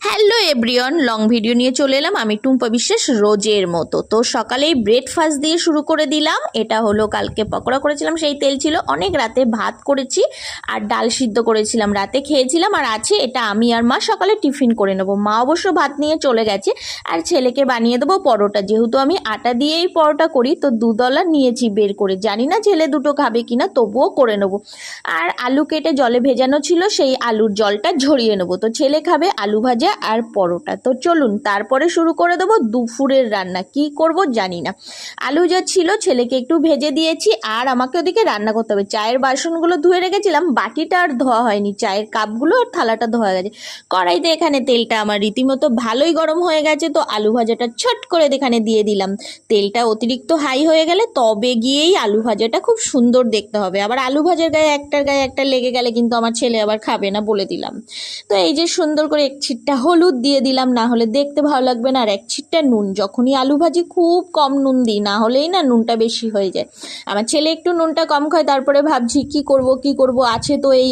Hello everyone, long video নিয়ে চলে এলাম আমি টুম্পা বিশ্বাস রোজের মতো। তো সকালেই ব্রেকফাস্ট দিয়ে শুরু করে দিলাম। এটা হলো কালকে পকোড়া করেছিলাম, সেই তেল ছিল। অনেক রাতে ভাত করেছি আর ডাল সিদ্ধ করেছিলাম, রাতে খেয়েছিলাম। আর আছে এটা আমি আর মা সকালে টিফিন করে নেবো। মা অবশ্য ভাত নিয়ে চলে গেছে। আর ছেলেকে বানিয়ে দেবো পরোটা, যেহেতু আমি আটা দিয়েই পরোটা করি তো $2 নিয়েছি বের করে। জানি না ছেলে দুটো খাবে কিনা, তবুও করে নেবো। আর আলু কেটে জলে ভেজানো ছিল, সেই আলুর জলটা ঝরিয়ে নেবো। তো ছেলে খাবে আলু ভাজা আর পরোটা। তো চলুন তারপরে শুরু করে দেবো দুপুরের রান্না। কি করব জানি না। আলু যা ছিল ছেলেকে একটু ভেজে দিয়েছি, আর আমাকে ওদিকে রান্না করতে হবে। চায়ের বাসনগুলো ধুয়ে রেখেছিলাম, বাটিটা আর ধোয়া হয়নি, চায়ের কাপগুলো আর থালাটা ধোয়া গেছে। কড়াইতে এখানে তেলটা আমার রীতিমতো ভালোই গরম হয়ে গেছে। তো আলু ভাজাটা ছট করে এখানে দিয়ে দিলাম। তেলটা অতিরিক্ত হাই হয়ে গেলে তবে গিয়েই আলু ভাজাটা খুব সুন্দর দেখতে হবে। আবার আলু ভাজার গায়ে একটা লেগে গেলে কিন্তু আমার ছেলে আবার খাবে না, বলে দিলাম। তো এই যে সুন্দর করে এক ছিটটা হলুদ দিয়ে দিলাম, না হলে দেখতে ভালো লাগবে না। আর এক ছিটটা নুন, যখনই আলু ভাজি খুব কম নুন দিই, না হলেই না নুনটা বেশি হয়ে যায়। আমার ছেলে একটু নুনটা কম খায়। তারপরে ভাবছি কি করব, আছে তো এই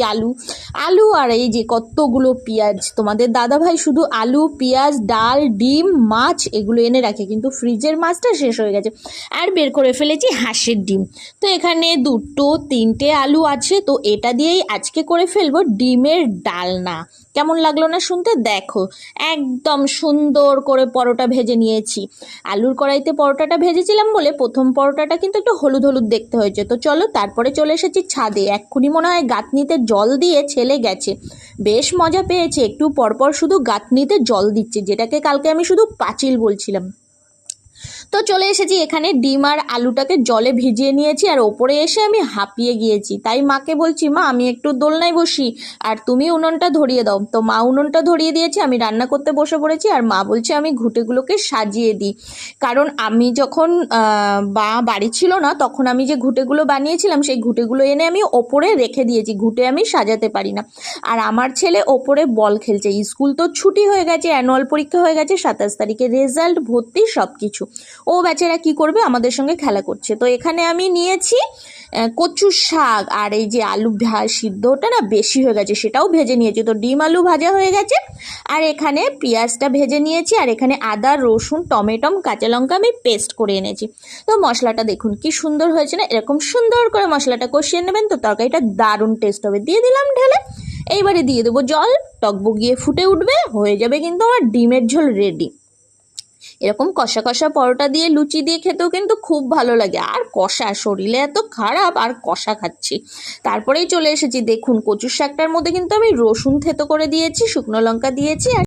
আলু আর এই যে কতগুলো পেঁয়াজ। তোমাদের দাদা ভাই শুধু আলু, পেঁয়াজ, ডাল, ডিম, মাছ এগুলো এনে রাখে, কিন্তু ফ্রিজের মাছটা শেষ হয়ে গেছে। আর বের করে ফেলেছি হাঁসের ডিম। তো এখানে 2-3টে আলু আছে, তো এটা দিয়েই আজকে করে ফেলবো ডিমের ডালনা। কেমন লাগলো না শুনতে? দেখো একদম সুন্দর করে পরোটা ভেজে নিয়েছি। আলুর কড়াইতে পরোটাটা ভেজেছিলাম বলে প্রথম পরোটাটা কিন্তু একটু হলুদ হলুদ দেখতে হয়েছে। তো চলো তারপরে চলে এসেছি ছাদে। এক্ষুনি মনে হয় গাঁথনিতে জল দিয়ে ছেলে গেছে, বেশ মজা পেয়েছে। একটু পরপর শুধু গাঁথনিতে জল দিচ্ছে, যেটাকে কালকে আমি শুধু পাঁচিল বলছিলাম। তো চলে এসেছি এখানে, ডিম আর আলুটাকে জলে ভিজিয়ে নিয়েছি, আর ওপরে এসে আমি হাঁপিয়ে গিয়েছি। তাই মাকে বলছি, মা আমি একটু দোলনায় বসি আর তুমি উনুনটা ধরিয়ে দাও। তো মা উনুনটা ধরিয়ে দিয়েছে, আমি রান্না করতে বসে পড়েছি। আর মা বলছে আমি ঘুঁটেগুলোকে সাজিয়ে দিই, কারণ আমি যখন বাড়ি ছিল না তখন আমি যে ঘুঁটেগুলো বানিয়েছিলাম সেই ঘুঁটেগুলো এনে আমি ওপরে রেখে দিয়েছি। ঘুঁটে আমি সাজাতে পারি না। আর আমার ছেলে ওপরে বল খেলছে। স্কুল তো ছুটি হয়ে গেছে, অ্যানুয়াল পরীক্ষা হয়ে গেছে, 27 তারিখে রেজাল্ট, ভর্তি সব কিছু। ও বেচারা কি করবে, আমাদের সঙ্গে খেলা করছে। তো এখানে আমি নিয়েছি কচুর শাক, আর এই যে আলু সিদ্ধটা না বেশি হয়ে গেছে, সেটাও ভেজে নিয়েছি। তো ডিম আলু ভাজা হয়ে গেছে, আর এখানে পেঁয়াজটা ভেজে নিয়েছি, আর এখানে আদা, রসুন, টমেটো, কাঁচা লঙ্কা আমি পেস্ট করে এনেছি। তো মশলাটা দেখুন কি সুন্দর হয়েছে না? এরকম সুন্দর করে মশলাটা কষিয়ে নেবেন, তো তরকারিটা দারুণ টেস্ট হবে। দিয়ে দিলাম ঢেলে। এইবারে দিয়ে দেবো জল, টকবগিয়ে ফুটে উঠবে, হয়ে যাবে কিন্তু আমার ডিমের ঝোল রেডি। এরকম কষা কষা পরোটা দিয়ে লুচি দিয়ে খেতেও কিন্তু খুব ভালো লাগে। আর কষা, শরীরে এত খারাপ আর কষা খাচ্ছি। তারপরেই চলে এসেছি, দেখুন কচুর শাকটার মধ্যে কিন্তু আমি রসুন থেতো করে দিয়েছি, শুকনো লঙ্কা দিয়েছি আর